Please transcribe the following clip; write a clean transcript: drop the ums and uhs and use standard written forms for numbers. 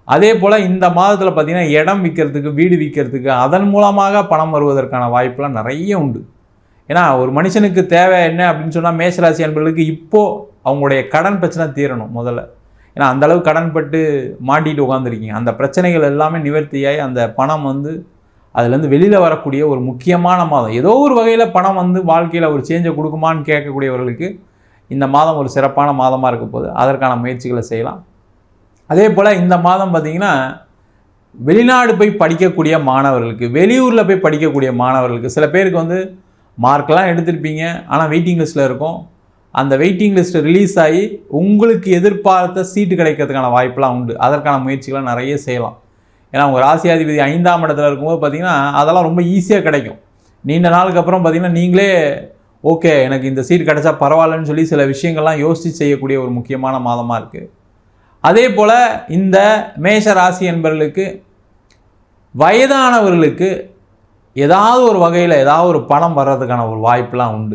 அதே போல் இந்த மாதத்தில் பார்த்திங்கன்னா இடம் விற்கிறதுக்கு, வீடு விற்கிறதுக்கு, அதன் மூலமாக பணம் வருவதற்கான வாய்ப்புலாம் நிறைய உண்டு. ஏன்னா ஒரு மனுஷனுக்கு தேவை என்ன அப்படின்னு சொன்னால், மேஷராசி அன்பர்களுக்கு இப்போது அவங்களுடைய கடன் பிரச்சனை தீரணும் முதல்ல. ஏன்னா அந்தளவு கடன்பட்டு மாட்டிட்டு உட்காந்துருக்கீங்க. அந்த பிரச்சனைகள் எல்லாமே நிவர்த்தியாகி அந்த பணம் அதுலேருந்து வெளியில் வரக்கூடிய ஒரு முக்கியமான மாதம். ஏதோ ஒரு வகையில் பணம் வாழ்க்கையில் ஒரு சேஞ்சை கொடுக்குமான்னு கேட்கக்கூடியவர்களுக்கு இந்த மாதம் ஒரு சிறப்பான மாதமாக இருக்க போது அதற்கான முயற்சிகளை செய்யலாம். அதே போல் இந்த மாதம் பார்த்திங்கன்னா வெளிநாடு போய் படிக்கக்கூடிய மாணவர்களுக்கு, வெளியூரில் போய் படிக்கக்கூடிய மாணவர்களுக்கு, சில பேருக்கு மார்க்கெலாம் எடுத்திருப்பீங்க, ஆனால் வெயிட்டிங் லிஸ்ட்டில் இருக்கும். அந்த வெயிட்டிங் லிஸ்ட்டு ரிலீஸ் ஆகி உங்களுக்கு எதிர்பார்த்த சீட்டு கிடைக்கிறதுக்கான வாய்ப்பெலாம் உண்டு. அதற்கான முயற்சிகளை நிறைய செய்யலாம். ஏன்னா உங்கள் ராசியாதிபதி 5ஆம் இடத்துல இருக்கும்போது பார்த்திங்கன்னா அதெல்லாம் ரொம்ப ஈஸியாக கிடைக்கும். நீண்ட நாளுக்கு அப்புறம் பார்த்திங்கன்னா நீங்களே ஓகே எனக்கு இந்த சீட் கிடைச்சா பரவாயில்லன்னு சொல்லி சில விஷயங்கள்லாம் யோசித்து செய்யக்கூடிய ஒரு முக்கியமான மாதமாக இருக்குது. அதே போல் இந்த மேஷ ராசி என்பவர்களுக்கு வயதானவர்களுக்கு ஏதாவது ஒரு வகையில் ஏதாவது ஒரு பணம் வர்றதுக்கான ஒரு வாய்ப்பெலாம் உண்டு.